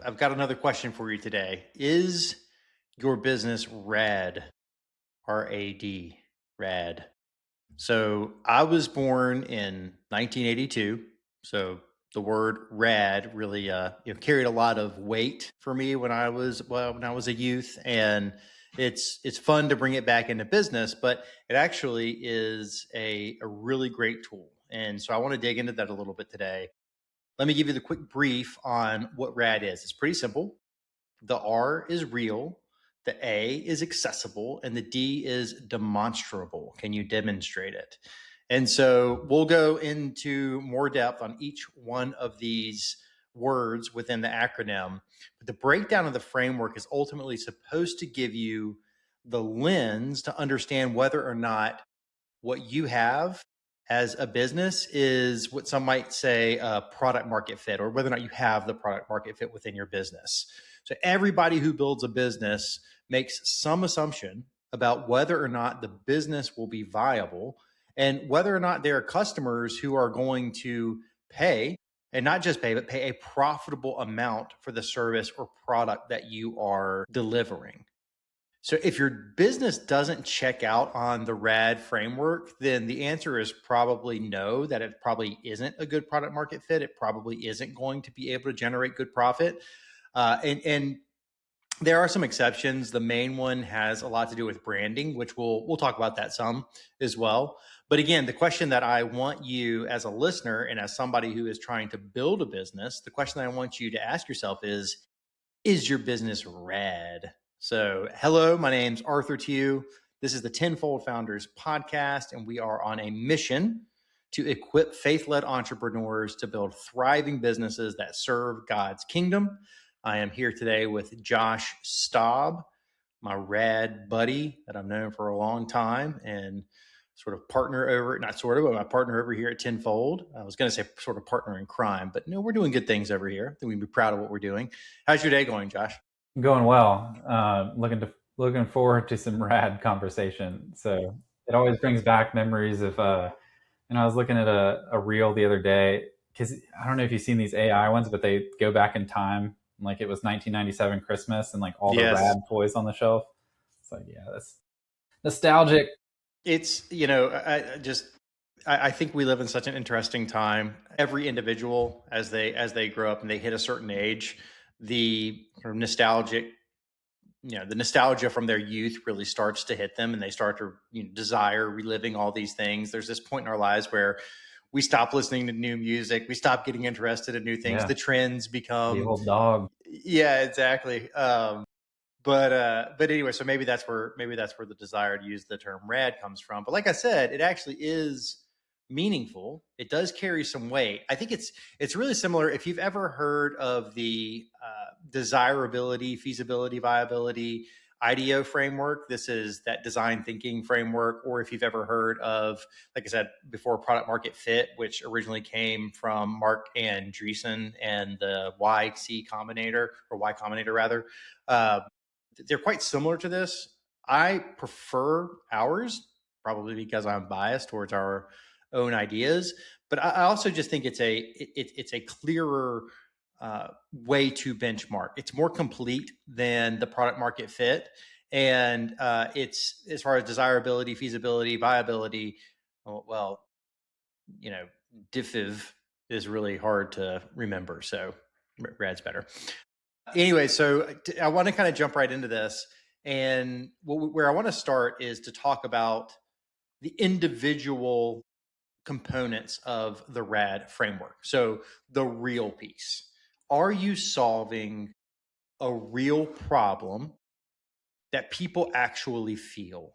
I've got another question for you today. Is your business rad? RAD, rad. So I was born in 1982. So the word rad really carried a lot of weight for me when I was a youth, and it's fun to bring it back into business, but it actually is a really great tool. And so I want to dig into that a little bit today. Let me give you the quick brief on what rad is. It's pretty simple. The R is real, the A is accessible, and the D is demonstrable. Can you demonstrate it? And so we'll go into more depth on each one of these words within the acronym. But the breakdown of the framework is ultimately supposed to give you the lens to understand whether or not what you have as a business is what some might say a product market fit, or whether or not you have the product market fit within your business. So everybody who builds a business makes some assumption about whether or not the business will be viable and whether or not there are customers who are going to pay, and not just pay, but pay a profitable amount for the service or product that you are delivering. So if your business doesn't check out on the RAD framework, then the answer is probably no, that it probably isn't a good product market fit. It probably isn't going to be able to generate good profit. And there are some exceptions. The main one has a lot to do with branding, which we'll talk about that some as well. But again, the question that I want you as a listener and as somebody who is trying to build a business, the question that I want you to ask yourself is your business rad? So, hello, my name's Arthur Tew. This is the Tenfold Founders podcast, and we are on a mission to equip faith-led entrepreneurs to build thriving businesses that serve God's kingdom. I am here today with Josh Staab, my rad buddy that I've known for a long time, and sort of partner over, not sort of, but my partner over here at Tenfold. I was going to say sort of partner in crime, but no, we're doing good things over here. I think we can be proud of what we're doing. How's your day going, Josh? Going well. Looking forward to some rad conversation. So it always brings back memories of, and I was looking at a reel the other day, because I don't know if you've seen these AI ones, but they go back in time, like it was 1997 Christmas, and like all the Yes. rad toys on the shelf. It's like, yeah, that's nostalgic. It's, I think we live in such an interesting time. Every individual, as they grow up and they hit a certain age, the sort of nostalgic, the nostalgia from their youth really starts to hit them, and they start to desire reliving all these things. There's this point in our lives where we stop listening to new music, we stop getting interested in new things. Yeah. The trends become The old dog. Yeah, exactly. But anyway, so maybe that's where the desire to use the term rad comes from. But like I said, it actually is meaningful. It does carry some weight. I think it's really similar. If you've ever heard of the desirability, feasibility, viability, IDEO framework, this is that design thinking framework. Or if you've ever heard of, like I said before, product market fit, which originally came from Mark Andreessen and the YC Combinator, or Y Combinator rather. They're quite similar to this. I prefer ours, probably because I'm biased towards our own ideas, but I also just think it's a clearer way to benchmark. It's more complete than the product market fit, and it's, as far as desirability, feasibility, viability. Well, DIFIV is really hard to remember, so RAD's better. Anyway, so I want to kind of jump right into this. And where I want to start is to talk about the individual components of the RAD framework. So the real piece. Are you solving a real problem that people actually feel?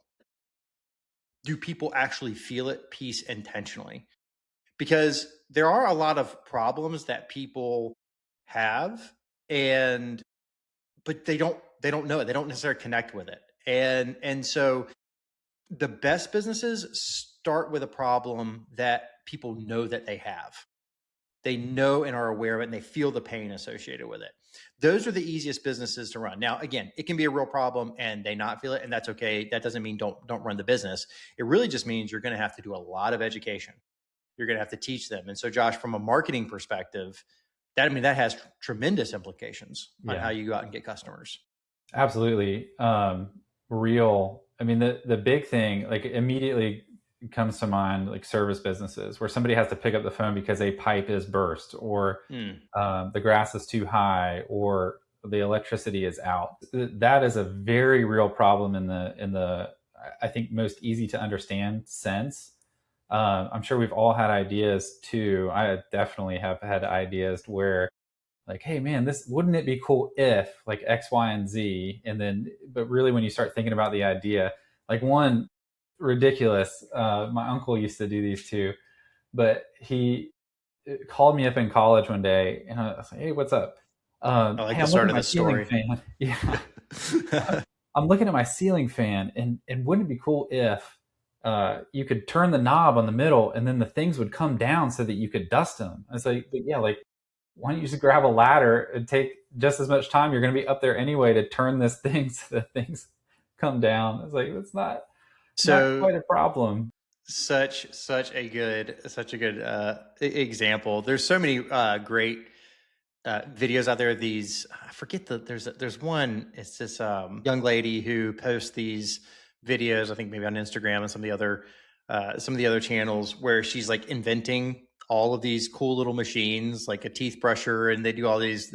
Do people actually feel it, peace, intentionally? Because there are a lot of problems that people have, but they don't know it. They don't necessarily connect with it. And so the best businesses start with a problem that people know that they have. They know and are aware of it, and they feel the pain associated with it. Those are the easiest businesses to run. Now, again, it can be a real problem and they not feel it, and that's okay. That doesn't mean don't run the business. It really just means you're going to have to do a lot of education. You're going to have to teach them. And so, Josh, from a marketing perspective, that has tremendous implications on how Yeah, you go out and get customers. absolutely. Real. I mean, the big thing, like, immediately comes to mind, like service businesses where somebody has to pick up the phone because a pipe is burst, or Mm. the grass is too high, or the electricity is out. That is a very real problem in the I think most easy to understand sense. I'm sure we've all had ideas too. I definitely have had ideas where, like, hey man, this wouldn't it be cool if like X, Y, and Z, and then but really when you start thinking about the idea, like one ridiculous. My uncle used to do these too, but he called me up in college one day, and I was like, "Hey, what's up? I like Hey, the I'm start looking of at my this ceiling story. fan. Yeah, I'm looking at my ceiling fan, and wouldn't it be cool if you could turn the knob on the middle, and then the things would come down so that you could dust them?" I was like, "But yeah, like why don't you just grab a ladder and take just as much time? You're going to be up there anyway to turn this thing so that things come down." I was like, "That's not So quite a problem." such a good example. There's so many great videos out there. These I forget there's one. It's this young lady who posts these videos. I think maybe on Instagram and some of the other channels where she's like inventing all of these cool little machines, like a teeth brusher, and they do all these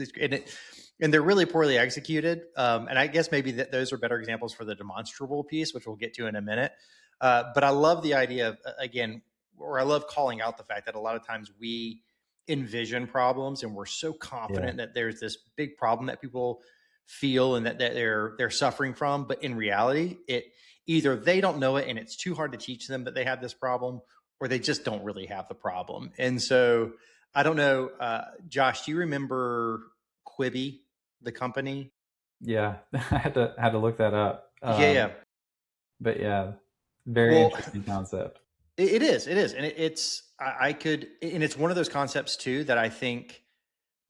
and they're really poorly executed. And I guess maybe those are better examples for the demonstrable piece, which we'll get to in a minute. But I love the idea of again, or I love calling out the fact that a lot of times we envision problems and we're so Yeah, confident that there's this big problem that people feel and that they're suffering from, but in reality it either they don't know it and it's too hard to teach them that they have this problem, or they just don't really have the problem. And so I don't know, Josh, do you remember Quibi, the company? yeah. I had to look that up. Yeah, yeah. But yeah, very Well, interesting concept. it is, and I could, and it's one of those concepts too that I think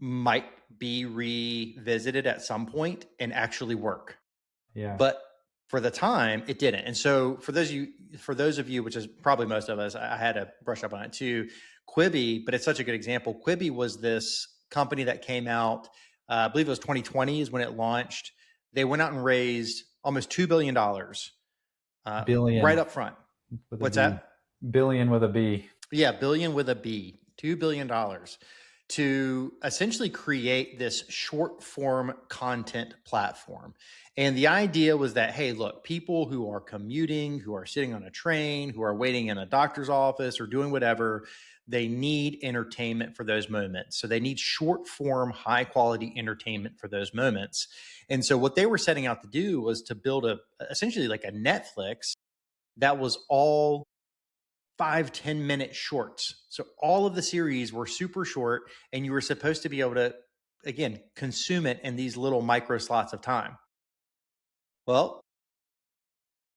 might be revisited at some point and actually work. Yeah, But for the time, it didn't. And so for those of you, which is probably most of us, I had to brush up on it too. Quibi, but it's such a good example. Quibi was this company that came out, I believe it was 2020 is when it launched. They went out and raised almost $2 billion right billion up front. with a What's B. that? Billion with a B. Yeah, billion with a B, $2 billion to essentially create this short form content platform. And the idea was that, hey, look, people who are commuting, who are sitting on a train, who are waiting in a doctor's office or doing whatever, they need entertainment for those moments. So they need short form, high quality entertainment for those moments. And so what they were setting out to do was to build essentially like a Netflix that was all 5-10 minute shorts. So all of the series were super short, and you were supposed to be able to, again, consume it in these little micro slots of time. Well,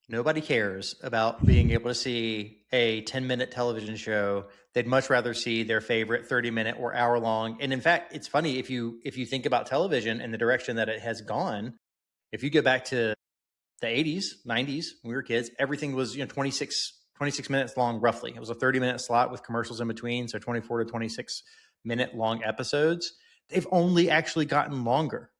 nobody cares about being able to see a 10-minute television show. They'd much rather see their favorite 30-minute or hour long. And in fact, it's funny if you think about television and the direction that it has gone. If you go back to the 80s, 90s, when we were kids, everything was 26 minutes long roughly. It was a 30-minute slot with commercials in between, so 24 to 26-minute long episodes. They've only actually gotten longer.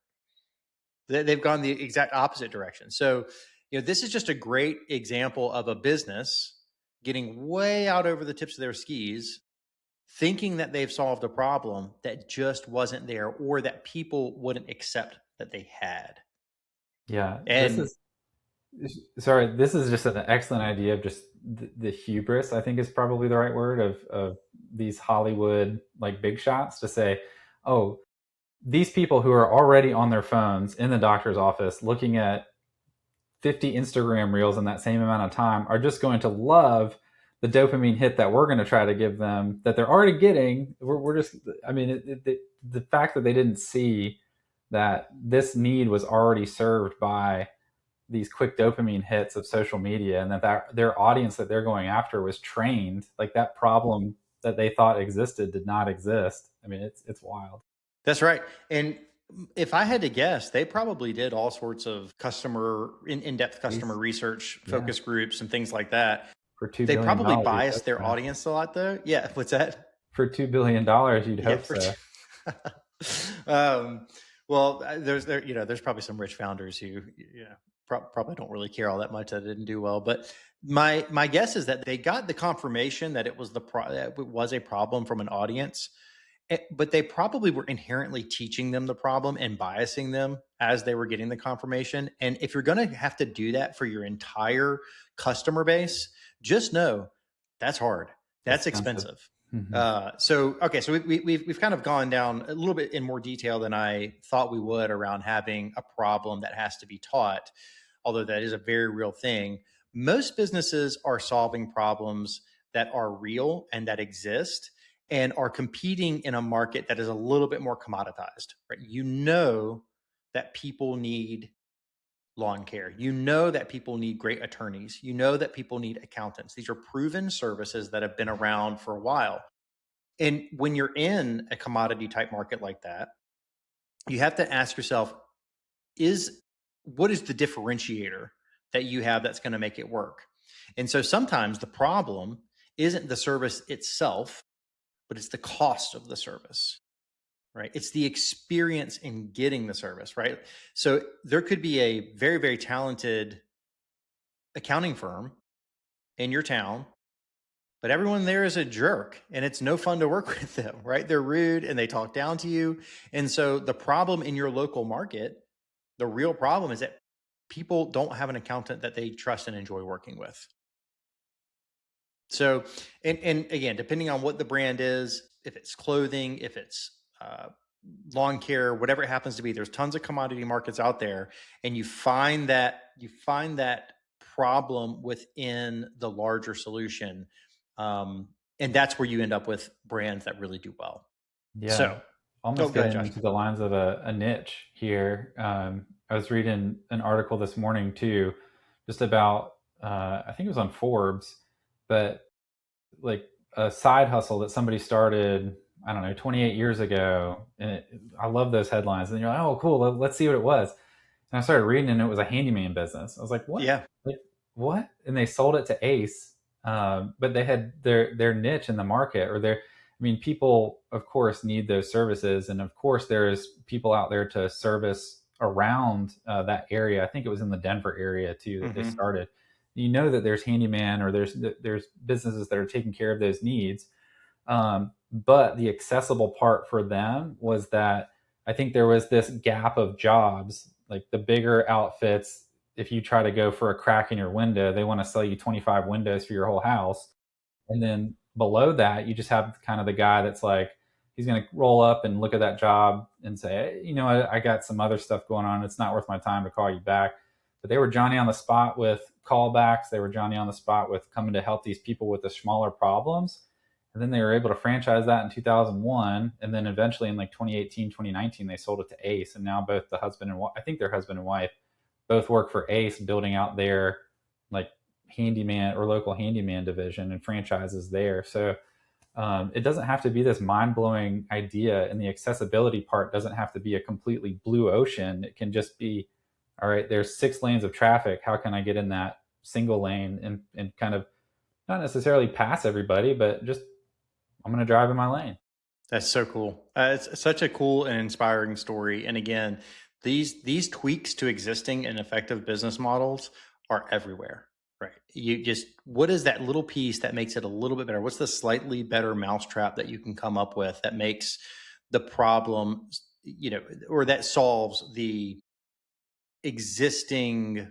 They've gone the exact opposite direction. So, this is just a great example of a business getting way out over the tips of their skis, thinking that they've solved a problem that just wasn't there, or that people wouldn't accept that they had. Yeah, And this is just an excellent idea of just the hubris, I think is probably the right word, of these Hollywood like big shots to say, oh, these people who are already on their phones in the doctor's office looking at 50 Instagram reels in that same amount of time are just going to love the dopamine hit that we're going to try to give them that they're already getting. We're just, I mean, the fact that they didn't see that this need was already served by these quick dopamine hits of social media, and that their audience that they're going after was trained, like that problem that they thought existed did not exist. I mean, it's wild. that's right. And if I had to guess, they probably did all sorts of in-depth customer research, Yeah, focus groups, and things like that. for $2 They billion probably dollars, biased that's their fast. audience a lot, though. Yeah, what's that? For $2 billion, you'd Yeah, hope so. um, well, there's probably some rich founders who probably don't really care all that much that it didn't do well. But my guess is that they got the confirmation that that it was a problem from an audience. But they probably were inherently teaching them the problem and biasing them as they were getting the confirmation. And if you're going to have to do that for your entire customer base, just know that's hard. That's Expensive. expensive. Mhm. So we've kind of gone down a little bit in more detail than I thought we would around having a problem that has to be taught, although that is a very real thing. Most businesses are solving problems that are real and that exist and are competing in a market that is a little bit more commoditized, right? You know that people need lawn care. You know that people need great attorneys. You know that people need accountants. These are proven services that have been around for a while. And when you're in a commodity type market like that, you have to ask yourself, is what is the differentiator that you have that's going to make it work? And so sometimes the problem isn't the service itself, but it's the cost of the service, right? It's the experience in getting the service, right? So there could be a very, very talented accounting firm in your town, but everyone there is a jerk and it's no fun to work with them, right? They're rude and they talk down to you. And so the problem in your local market, the real problem is that people don't have an accountant that they trust and enjoy working with. So, and again, depending on what the brand is, if it's clothing, if it's lawn care, whatever it happens to be, there's tons of commodity markets out there, and you find that problem within the larger solution, and that's where you end up with brands that really do well. Yeah, So, oh, almost go ahead, getting Josh. into the lines of a niche here. I was reading an article this morning too, just about I think it was on Forbes, but like a side hustle that somebody started, I don't know, 28 years ago. And I love those headlines. And you're like, oh, cool, let's see what it was. And I started reading, and it was a handyman business. I was like, what? Yeah, Like, what? And they sold it to Ace, but they had their niche in the market, or their. I mean, people, of course, need those services, and of course, there's people out there to service around that area. I think it was in the Denver area too that they hmm started. You know that there's handyman, or there's businesses that are taking care of those needs, but the accessible part for them was that I think there was this gap of jobs. Like the bigger outfits, if you try to go for a crack in your window, they want to sell you 25 windows for your whole house. And then below that, you just have kind of the guy that's like, he's going to roll up and look at that job and say, hey, I got some other stuff going on. It's not worth my time to call you back. But they were Johnny on the spot with callbacks. They were Johnny on the spot with coming to help these people with the smaller problems. And then they were able to franchise that in 2001. And then eventually in like 2018, 2019, they sold it to Ace. And now both the husband and I think their husband and wife both work for Ace, building out their like handyman or local handyman division and franchises there. So it doesn't have to be this mind blowing idea, and the accessibility part doesn't have to be a completely blue ocean. It can just be, all right, there's 6 lanes of traffic. How can I get in that single lane and kind of not necessarily pass everybody, but just I'm going to drive in my lane. that's so cool. It's such a cool and inspiring story. And again, these tweaks to existing and effective business models are everywhere. Right. You just, what is that little piece that makes it a little bit better? What's the slightly better mousetrap that you can come up with that makes the problem, or that solves the existing,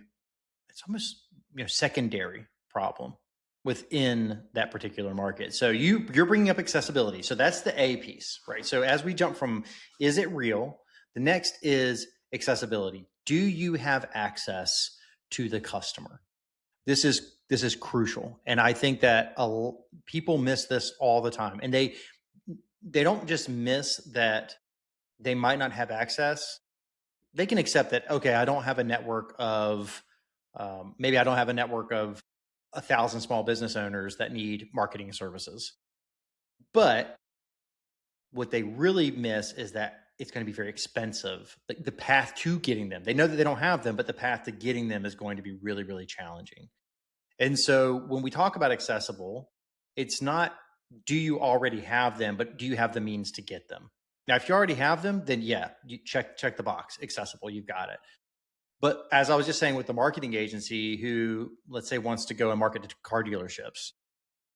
it's almost, secondary problem within that particular market. So you're bringing up accessibility. So that's the A piece, right? So as we jump from, is it real? The next is accessibility. Do you have access to the customer? This is crucial, and I think that people miss this all the time, and they don't just miss that they might not have access. They can accept that, okay, I don't have a network of maybe I don't have a network of 1,000 small business owners that need marketing services, but what they really miss is that it's going to be very expensive. Like the path to getting them, they know that they don't have them, but the path to getting them is going to be really, really challenging. And so when we talk about accessible, it's not do you already have them, but do you have the means to get them? Now, if you already have them, then yeah, you check the box, accessible, you've got it. But as I was just saying with the marketing agency who, let's say, wants to go and market to car dealerships,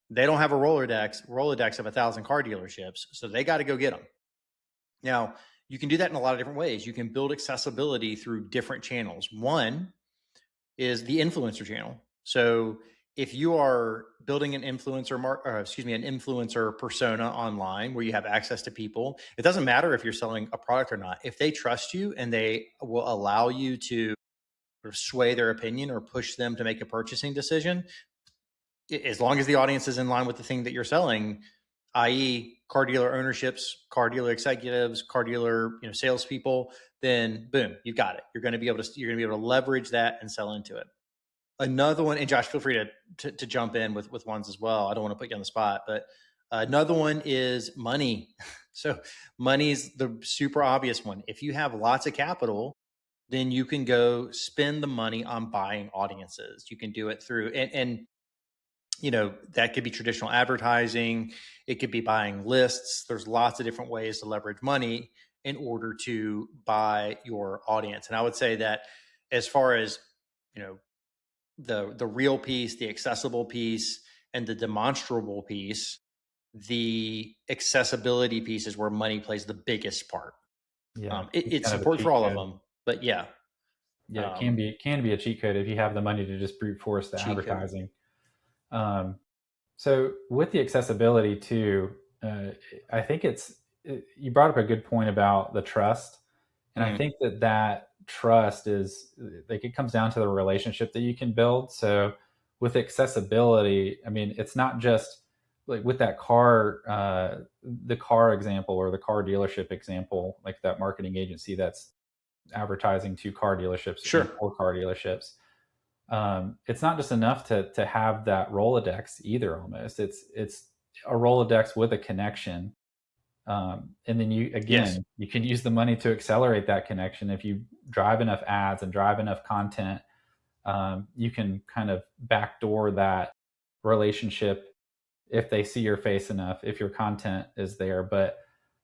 they don't have a Rolodex of 1,000 car dealerships, so they got to go get them. Now, you can do that in a lot of different ways. You can build accessibility through different channels. One is the influencer channel. So if you are building an influencer persona online where you have access to people, it doesn't matter if you're selling a product or not. If they trust you and they will allow you to sort of sway their opinion or push them to make a purchasing decision, as long as the audience is in line with the thing that you're selling, i.e., car dealer ownerships, car dealer executives, car dealer salespeople, then boom, you've got it. You're going to be able to leverage that and sell into it. Another one, and Josh, feel free to jump in with ones as well. I don't want to put you on the spot, but another one is money. So money's the super obvious one. If you have lots of capital, then you can go spend the money on buying audiences. You can do it through and that could be traditional advertising. It could be buying lists. There's lots of different ways to leverage money in order to buy your audience. And I would say that as far as, the real piece, the accessible piece, and the demonstrable piece, the accessibility piece is where money plays the biggest part. Yeah, it's important for all of them, but yeah. Yeah, it can be a cheat code if you have the money to just brute force the advertising. So with the accessibility too, I think you brought up a good point about the trust. And I think that trust is like, it comes down to the relationship that you can build. So with accessibility, I mean, it's not just like with that the car example or the car dealership example, like that marketing agency that's advertising to car dealerships or car dealerships. It's not just enough to have that Rolodex either. Almost, it's a Rolodex with a connection, and then you can use the money to accelerate that connection. If you drive enough ads and drive enough content, you can kind of backdoor that relationship if they see your face enough, if your content is there. But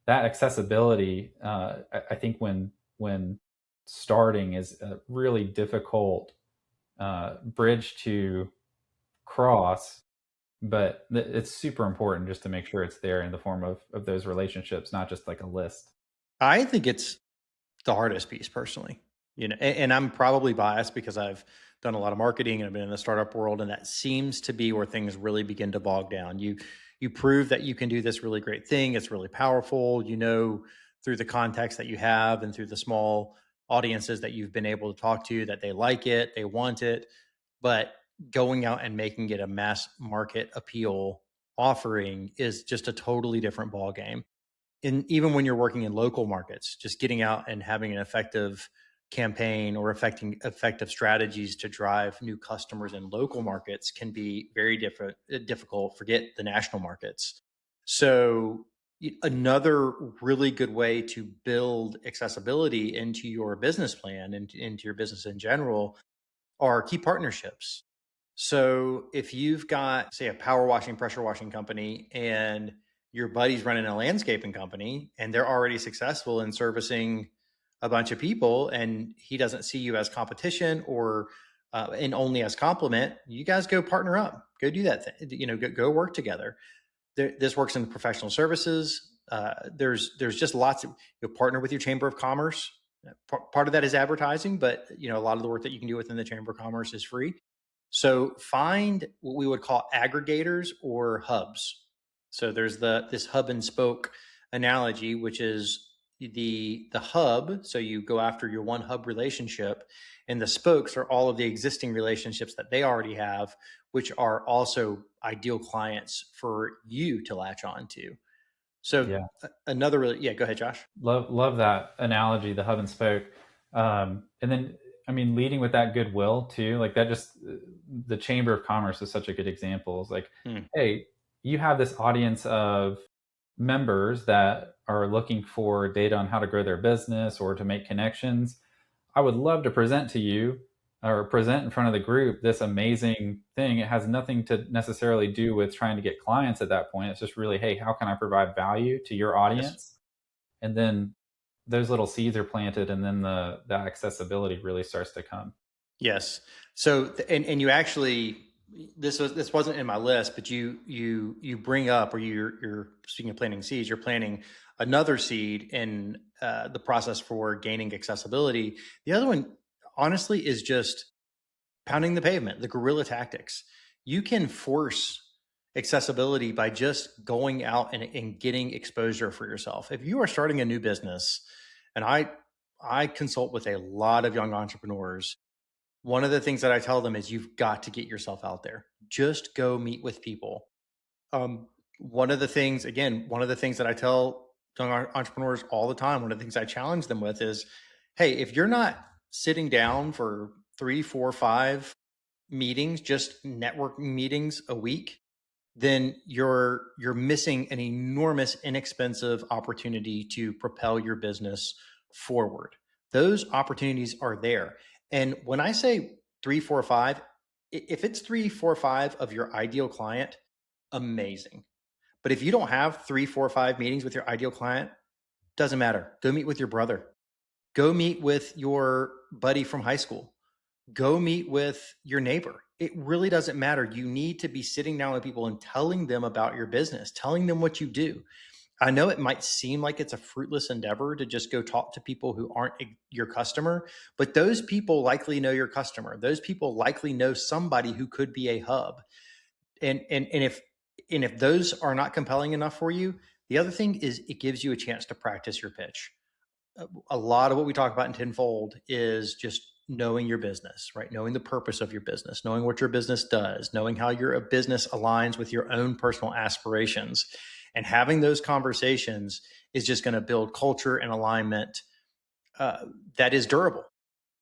that accessibility, I think when starting is a really difficult bridge to cross, but it's super important just to make sure it's there in the form of those relationships, not just like a list. I think it's the hardest piece personally, and I'm probably biased because I've done a lot of marketing and I've been in the startup world, and that seems to be where things really begin to bog down. You prove that you can do this really great thing. It's really powerful, through the context that you have and through the small audiences that you've been able to talk to, that they like it, they want it. But going out and making it a mass market appeal offering is just a totally different ball game. And even when you're working in local markets, just getting out and having an effective campaign or effective strategies to drive new customers in local markets can be very difficult. Forget the national markets. So another really good way to build accessibility into your business plan and into your business in general are key partnerships. So if you've got, say, a power washing, pressure washing company, and your buddy's running a landscaping company and they're already successful in servicing a bunch of people, and he doesn't see you as competition or and only as complement, you guys go partner up, go do that thing, go work together. This works in professional services. There's just lots of, partner with your chamber of commerce. Part of that is advertising, but a lot of the work that you can do within the chamber of commerce is free. So find what we would call aggregators or hubs. So there's this hub and spoke analogy, which is the hub. So you go after your one hub relationship, and the spokes are all of the existing relationships that they already have, which are also ideal clients for you to latch on to. So another really, go ahead, Josh. Love that analogy, the hub and spoke. And then, I mean, leading with that goodwill too, like that, just the Chamber of Commerce is such a good example. It's like, hey, you have this audience of members that are looking for data on how to grow their business or to make connections. I would love to present to you or present in front of the group this amazing thing. It has nothing to necessarily do with trying to get clients at that point. It's just really, hey, how can I provide value to your audience? and then those little seeds are planted, and then the accessibility really starts to come. Yes. So, and you actually, this wasn't in my list, but you bring up, or you're speaking of planting seeds, you're planting another seed in the process for gaining accessibility. The other one, honestly, is just pounding the pavement, the guerrilla tactics. You can force accessibility by just going out and getting exposure for yourself. If you are starting a new business, and I consult with a lot of young entrepreneurs, one of the things that I tell them is you've got to get yourself out there. Just go meet with people. One of the things, again, one of the things that I tell young entrepreneurs all the time, one of the things I challenge them with is, hey, if you're not sitting down for 3, 4, 5 meetings, just networking meetings a week, then you're missing an enormous, inexpensive opportunity to propel your business forward. Those opportunities are there. And when I say 3, 4, 5, if it's 3, 4, 5 of your ideal client, amazing. But if you don't have 3, 4, 5 meetings with your ideal client, doesn't matter. Go meet with your brother. Go meet with your buddy from high school. Go meet with your neighbor. It really doesn't matter. You need to be sitting down with people and telling them about your business, telling them what you do. I know it might seem like it's a fruitless endeavor to just go talk to people who aren't your customer, but those people likely know your customer. Those people likely know somebody who could be a hub. And if those are not compelling enough for you, the other thing is it gives you a chance to practice your pitch. A lot of what we talk about in Tenfold is just knowing your business, right? Knowing the purpose of your business, knowing what your business does, knowing how your business aligns with your own personal aspirations. And having those conversations is just going to build culture and alignment that is durable.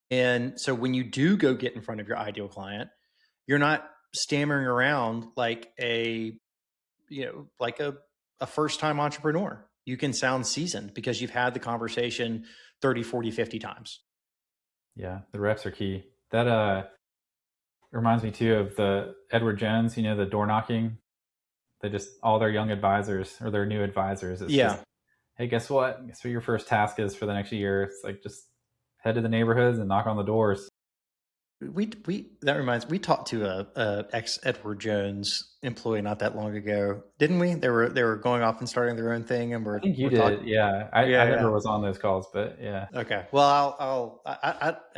And so when you do go get in front of your ideal client, you're not stammering around like a first time entrepreneur. You can sound seasoned because you've had the conversation 30, 40, 50 times. Yeah, the reps are key. That reminds me too of the Edward Jones, the door knocking. They just, all their young advisors or their new advisors, it's Yeah. just, hey, guess what? Guess what your first task is for the next year? It's like, just head to the neighborhoods and knock on the doors. We talked to a ex Edward Jones employee not that long ago, didn't we? They were going off and starting their own thing, and I think you we're talking. did. Yeah. I Yeah, never yeah. was on those calls, but yeah. Okay. Well,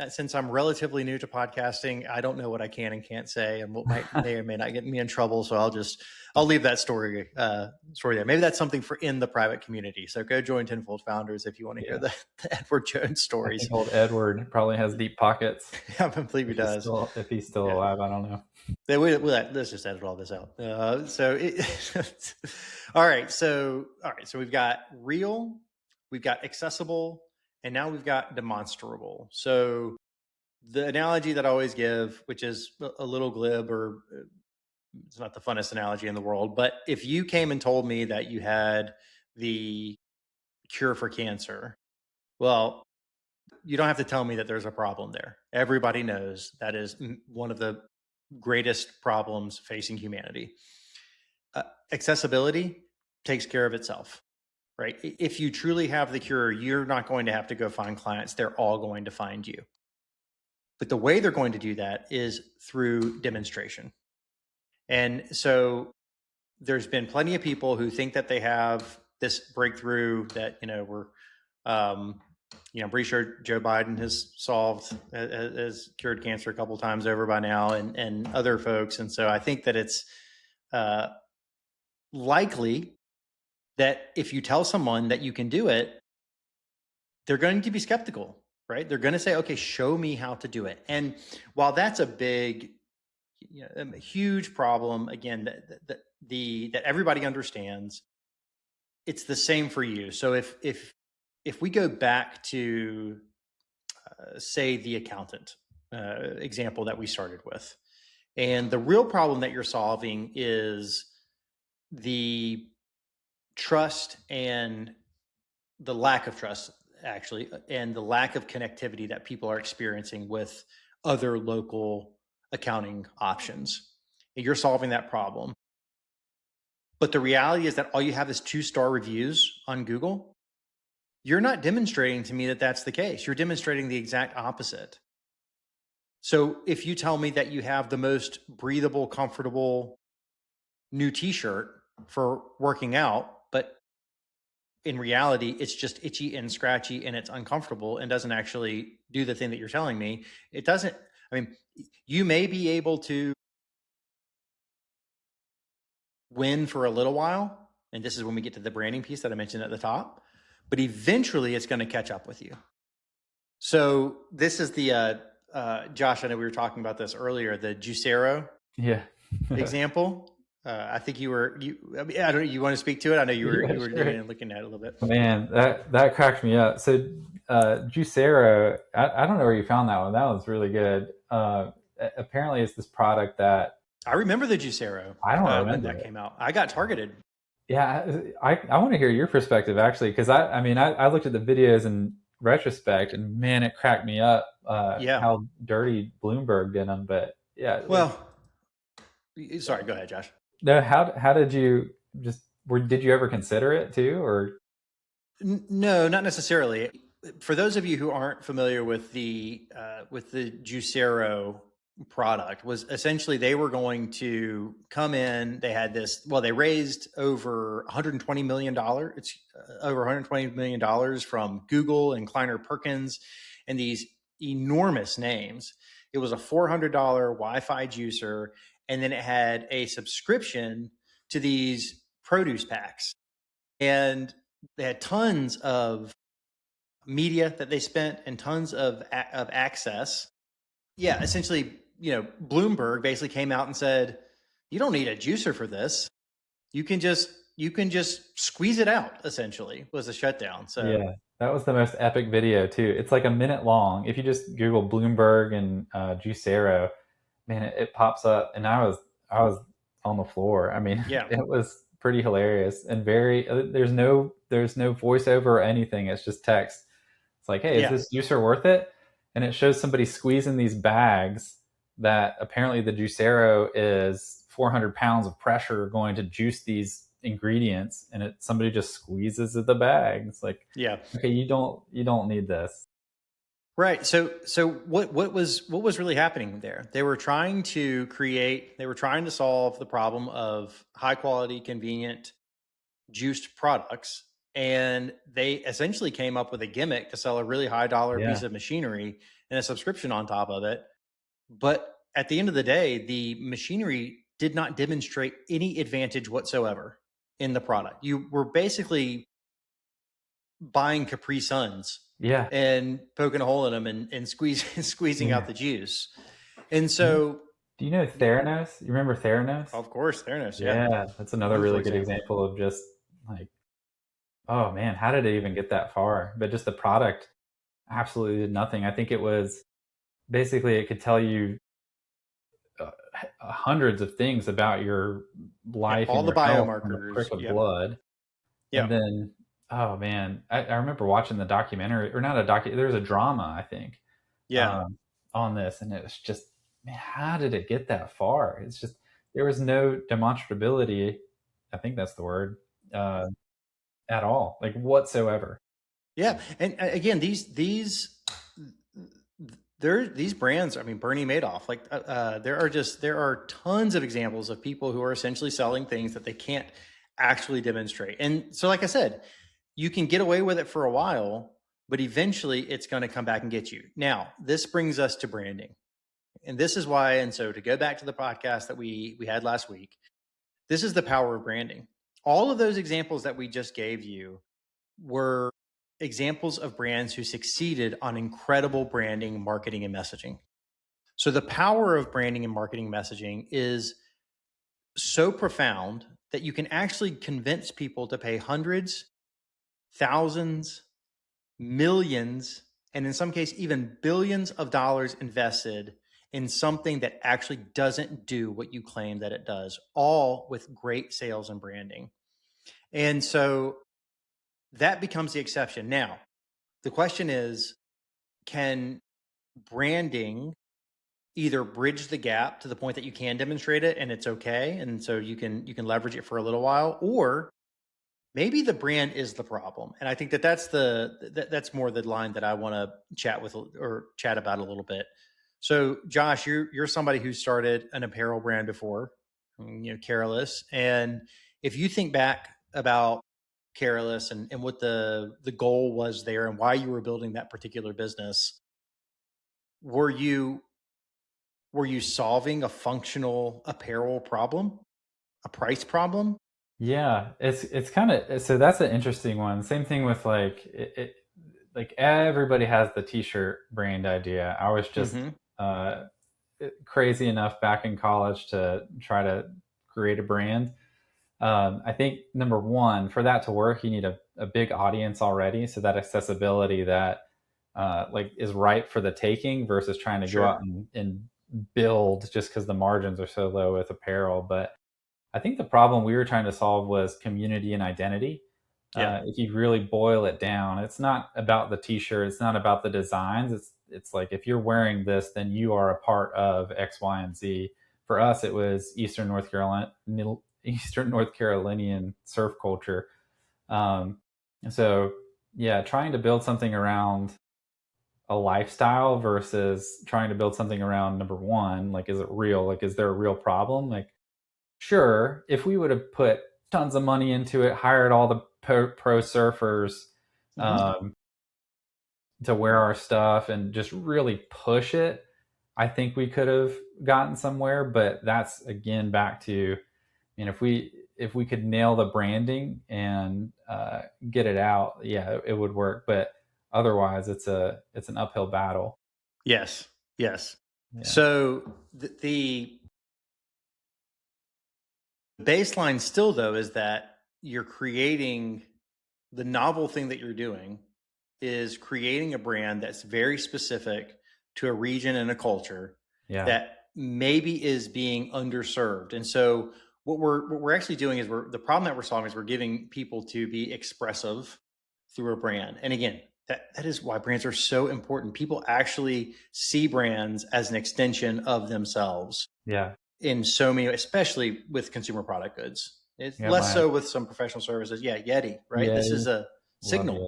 since I'm relatively new to podcasting, I don't know what I can and can't say, and what may or may not get me in trouble. So I'll leave that story there. Maybe that's something for in the private community. So go join Tenfold Founders if you want to hear Yeah. the Edward Jones I stories. think old Edward probably has deep pockets. I believe he does. If he's still Yeah. alive, I don't know. Let's just edit all this out. All right. So we've got real, we've got accessible, and now we've got demonstrable. So the analogy that I always give, which is a little glib, or it's not the funnest analogy in the world, but if you came and told me that you had the cure for cancer, well, you don't have to tell me that there's a problem there. Everybody knows that is one of the greatest problems facing humanity. Accessibility takes care of itself, right? If you truly have the cure, you're not going to have to go find clients. They're all going to find you. But the way they're going to do that is through demonstration. And so there's been plenty of people who think that they have this breakthrough that, I'm pretty sure Joe Biden has cured cancer a couple of times over by now, and other folks. And so I think that it's likely that if you tell someone that you can do it, they're going to be skeptical, right? They're going to say, okay, show me how to do it. And while that's a big, a huge problem, again, that everybody understands, it's the same for you. So if we go back to say the accountant example that we started with, and the real problem that you're solving is the trust and the lack of trust, actually, and the lack of connectivity that people are experiencing with other local accounting options. And you're solving that problem. But the reality is that all you have is 2-star reviews on Google. You're not demonstrating to me that that's the case. You're demonstrating the exact opposite. So if you tell me that you have the most breathable, comfortable new t-shirt for working out, but in reality, it's just itchy and scratchy and it's uncomfortable and doesn't actually do the thing that you're telling me, it doesn't. I mean, you may be able to win for a little while. And this is when we get to the branding piece that I mentioned at the top, but eventually it's going to catch up with you. So this is the, Josh, I know we were talking about this earlier, the Juicero example. I think I don't know, you want to speak to it? I know you were Sure. looking at it a little bit. Man, that cracked me up. So, Juicero, I don't know where you found that one. That one's really good. Apparently, it's this product that I remember the Juicero I don't when remember that it. came out. I got targeted. Yeah, I want to hear your perspective actually, because I mean, I looked at the videos in retrospect, and man, it cracked me up Yeah. how dirty Bloomberg did them. But yeah, like, Well, sorry, go ahead, Josh. no, how did you just did you ever consider it too, or No, not necessarily. For those of you who aren't familiar with the Juicero product, was essentially they were going to come in. They had this. Well, they raised over 120 million dollars. It's over 120 million dollars from Google and Kleiner Perkins, and these enormous names. It was a $400 Wi-Fi juicer, and then it had a subscription to these produce packs, and they had tons of media that they spent and tons of access. Yeah, essentially, Bloomberg basically came out and said, "You don't need a juicer for this. You can just squeeze it out." Essentially, was a shutdown. So yeah, that was the most epic video too. It's like a minute long. If you just Google Bloomberg and Juicero, man, it pops up, and I was on the floor. I mean, yeah, it was pretty hilarious and very. There's no voiceover or anything. It's just text. It's like, hey, is yeah, this juicer worth it? And it shows somebody squeezing these bags that apparently the Juicero is 400 pounds of pressure going to juice these ingredients, and somebody just squeezes the bag. It's like, yeah. okay, you don't need this. Right. So what was really happening there? They were trying to solve the problem of high quality, convenient juiced products, and they essentially came up with a gimmick to sell a really high dollar Yeah, piece of machinery and a subscription on top of it. But at the end of the day, the machinery did not demonstrate any advantage whatsoever in the product. You were basically buying Capri Suns yeah. and poking a hole in them and squeezing out Yeah. the juice. And Do you, so, do you know Theranos? You remember Theranos? of course, Theranos, yeah, Yeah, that's another wonderful really good example. example of just like, oh man, how did it even get that far? But just the product absolutely did nothing. I think it was basically it could tell you uh, hundreds of things about your Yeah, life all and the your health from a biomarkers. prick of Yep. blood. Yeah. And then, oh man, I remember watching the documentary, or not a docu. There was a drama, I think, Yeah. um, on this, and it was just, man, how did it get that far? It's just there was no demonstrability. I think that's the word, uh, at all, like whatsoever. Yeah. And again, these brands, I mean, Bernie Madoff, like there are tons of examples of people who are essentially selling things that they can't actually demonstrate. And so, like I said, you can get away with it for a while, but eventually it's going to come back and get you. Now, this brings us to branding. And this is why, and so to go back to the podcast that we had last week, this is the power of branding. All of those examples that we just gave you were examples of brands who succeeded on incredible branding, marketing, and messaging. So the power of branding and marketing messaging is so profound that you can actually convince people to pay hundreds, thousands, millions, and in some cases, even billions of dollars invested in something that actually doesn't do what you claim that it does, all with great sales and branding. And so that becomes the exception. Now, the question is, can branding either bridge the gap to the point that you can demonstrate it and it's okay, and so you can leverage it for a little while, or maybe the brand is the problem. And I think that's more the line that I want to chat about a little bit. So Josh, you're somebody who started an apparel brand before, Careless. And if you think back about Careless and what the goal was there and why you were building that particular business, were you solving a functional apparel problem, a price problem? Yeah, it's kind of, so that's an interesting one. Same thing with like everybody has the t-shirt brand idea. I was just Mm-hmm. uh, crazy enough back in college to try to create a brand. I think number one, for that to work, you need a big audience already, so that accessibility that like is ripe for the taking versus trying to go Sure. out and build just because the margins are so low with apparel. But I think the problem we were trying to solve was community and identity. Yeah. If you really boil it down, it's not about the t-shirt, it's not about the designs. It's like if you're wearing this, then you are a part of X, Y, and Z. For us, it was Eastern North Carolinian surf culture. And so, yeah, trying to build something around a lifestyle versus trying to build something around number one, like, is it real? Like, is there a real problem? Like, sure, if we would have put tons of money into it, hired all the pro surfers Mm-hmm. um, to wear our stuff and just really push it, I think we could have gotten somewhere. But that's again back to, if we could nail the branding and get it out, yeah, it would work. But otherwise, it's an uphill battle. Yes. Yes. Yeah, So the baseline still though is that you're creating the novel thing that you're doing is creating a brand that's very specific to a region and a culture yeah, that maybe is being underserved. And so what we're actually doing is the problem that we're solving is we're giving people to be expressive through a brand. And again, that is why brands are so important. People actually see brands as an extension of themselves yeah, in so many, especially with consumer product goods. It's yeah. less My so with some professional services. Yeah, Yeti, right? This is Yeti, a love signal. Yeti.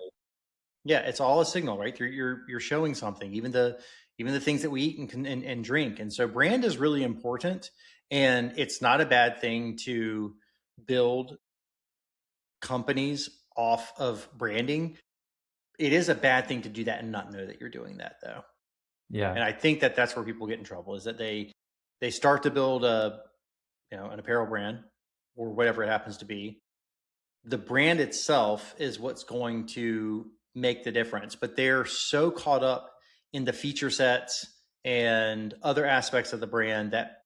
Yeah, it's all a signal, right? You're showing something. Even the things that we eat and drink. And so brand is really important, and it's not a bad thing to build companies off of branding. It is a bad thing to do that and not know that you're doing that, though. Yeah, And I think that that's where people get in trouble is that they start to build an apparel brand or whatever it happens to be. The brand itself is what's going to make the difference, but they're so caught up in the feature sets and other aspects of the brand that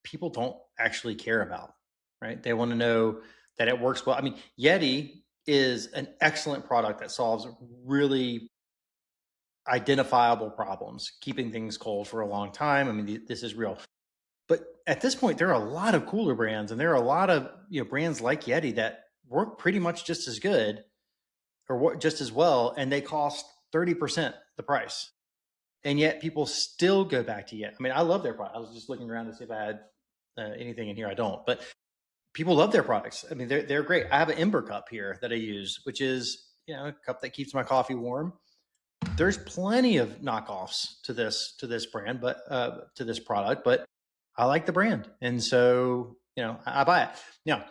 people don't actually care about, right? They want to know that it works well. I mean, Yeti is an excellent product that solves really identifiable problems, keeping things cold for a long time. I mean, this is real. But at this point, there are a lot of cooler brands, and there are a lot of brands like Yeti that work pretty much just as good or just as well, and they cost 30% the price. And yet people still go back to Yeti. I mean, I love their product. I was just looking around to see if I had anything in here. I don't, but people love their products. I mean, they're great. I have an Ember cup here that I use, which is a cup that keeps my coffee warm. There's plenty of knockoffs to this brand, but to this product, but I like the brand, and so I buy it. Now,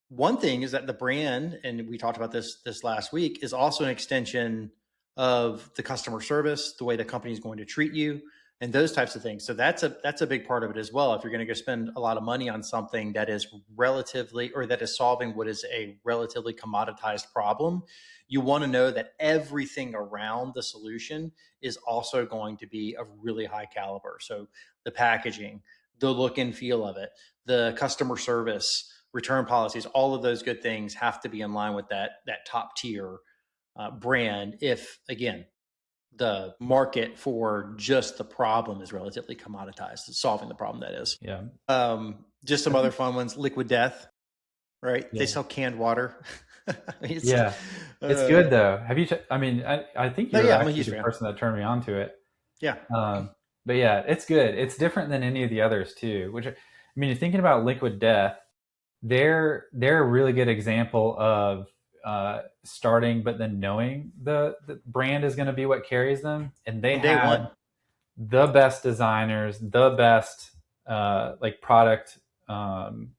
one thing is that the brand, and we talked about this last week, is also an extension of the customer service, the way the company is going to treat you, and those types of things. So that's a big part of it as well. If you're going to go spend a lot of money on something that is relatively, or that is solving what is a relatively commoditized problem, you want to know that everything around the solution is also going to be of really high caliber. So the packaging, the look and feel of it, the customer service, return policies, all of those good things have to be in line with that top tier brand. If again, the market for just the problem is relatively commoditized, solving the problem that is. yeah, Just I some other think, fun ones. Liquid Death, right? They yeah, sell canned water. I mean, yeah. It's uh, good though. Have you? I mean, I think no, you're yeah, I'm a actually huge the fan. person that turned me on to it. Yeah, But yeah, it's good. It's different than any of the others too. Which, I mean, you're thinking about Liquid Death. they're a really good example of starting, but then knowing the brand is going to be what carries them, and they From day one. had the best designers, the best like product. Um,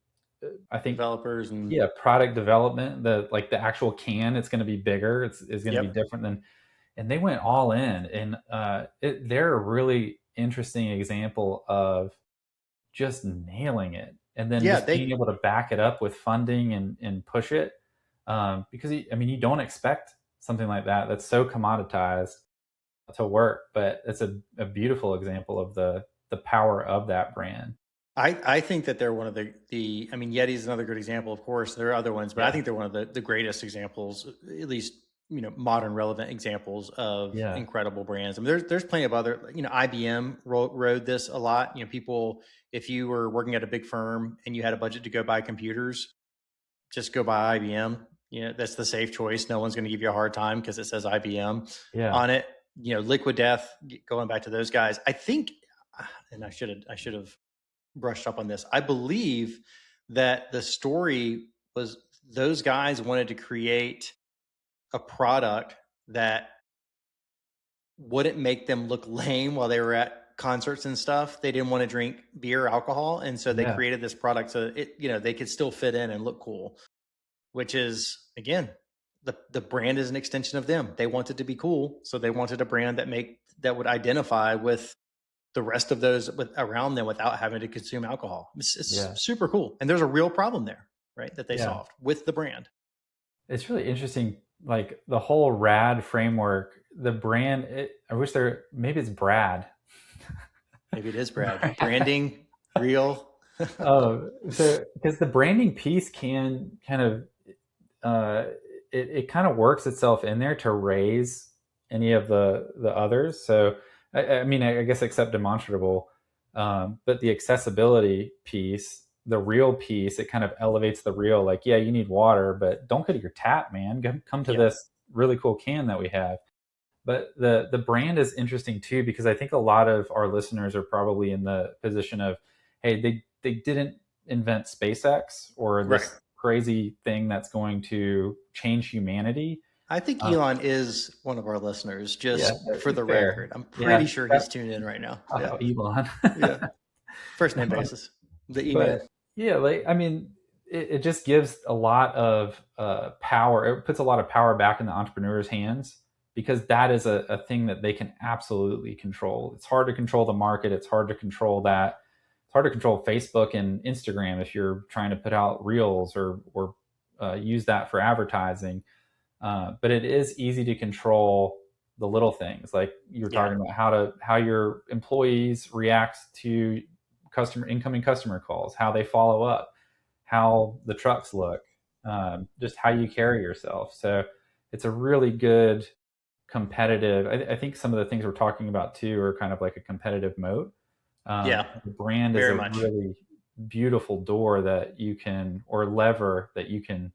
I think Developers and yeah, product development. The actual can, it's going to be bigger. It's is going to be yep. different than, and they went all in, and they're a really interesting example of just nailing it, and then Yeah, just they being able to back it up with funding and push it. Because I mean, you don't expect something like that that's so commoditized to work, but it's a beautiful example of the power of that brand. I think that they're one of the I mean Yeti is another good example, of course. There are other ones, but I Yeah, think they're one of the greatest examples, at least, modern relevant examples of yeah, incredible brands. I mean, there's plenty of other, IBM rode this a lot. People, if you were working at a big firm and you had a budget to go buy computers, just go buy IBM. That's the safe choice. No one's going to give you a hard time because it says IBM yeah, on it. Liquid Death, going back to those guys. I think, and I should have brushed up on this. I believe that the story was those guys wanted to create a product that wouldn't make them look lame while they were at concerts and stuff. They didn't want to drink beer or alcohol, and so they yeah, created this product so they could still fit in and look cool. Which is, again, the brand is an extension of them. They wanted to be cool, so they wanted a brand that would identify with the rest of those around them without having to consume alcohol. It's yeah, super cool, and there's a real problem there, right? That they yeah. solved with the brand. It's really interesting. Like the whole RAD framework, the brand. I wish there maybe it's Brad. Maybe it is Brad branding, real. Oh, so because the branding piece can kind of it kind of works itself in there to raise any of the others. So I mean, I guess except demonstrable, but the accessibility piece, the real piece, it kind of elevates the real. Like, yeah, you need water, but don't go to your tap, man. Come to Yep. this really cool can that we have. But the brand is interesting too because I think a lot of our listeners are probably in the position of, hey, they didn't invent SpaceX or Right. this crazy thing that's going to change humanity. I think Uh, Elon is one of our listeners, yeah, just for the fair. record. I'm Yeah, pretty sure he's tuned in right now. Yeah. Elon. Yeah. First name basis. The E But Man. yeah, like I mean, it just gives a lot of power. It puts a lot of power back in the entrepreneur's hands because that is a thing that they can absolutely control. It's hard to control the market. It's hard to control that. It's hard to control Facebook and Instagram if you're trying to put out reels or use that for advertising. But it is easy to control the little things, like you were Yeah. talking about how your employees react to incoming customer calls, how they follow up, how the trucks look, just how you carry yourself. So it's a really good competitive. I think some of the things we're talking about too are kind of like a competitive moat. Yeah. The brand is Very a much. really beautiful door that you can, or lever that you can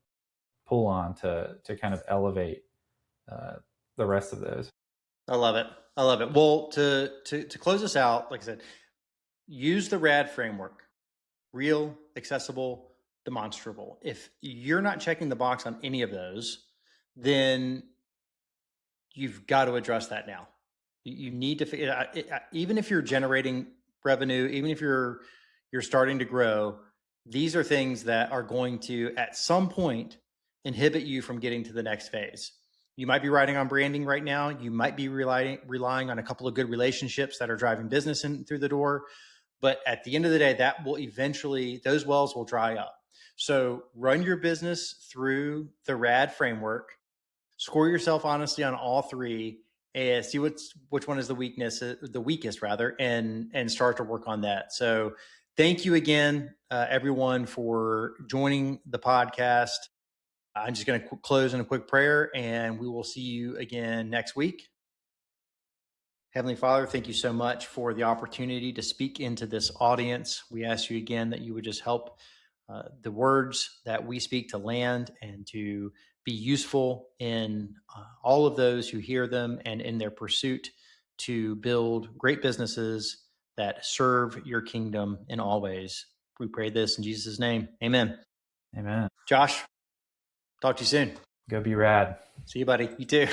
pull on to kind of elevate uh, the rest of those. I love it. I love it. Well, to close us out, like I said, use the RAD framework: real, accessible, demonstrable. If you're not checking the box on any of those, then you've got to address that now. You need to figure even if you're generating revenue, even if you're starting to grow, these are things that are going to at some point inhibit you from getting to the next phase. You might be riding on branding right now. You might be relying on a couple of good relationships that are driving business in through the door. But at the end of the day, that will eventually, those wells will dry up. So run your business through the RAD framework, score yourself honestly on all three, and see which one is the weakest rather, and start to work on that. So thank you again, everyone, for joining the podcast. I'm just going to close in a quick prayer, and we will see you again next week. Heavenly Father, thank you so much for the opportunity to speak into this audience. We ask you again that you would just help the words that we speak to land and to be useful in all of those who hear them and in their pursuit to build great businesses that serve your kingdom in all ways. We pray this in Jesus' name. Amen. Amen. Josh, talk to you soon. Go be rad. See you, buddy. You too.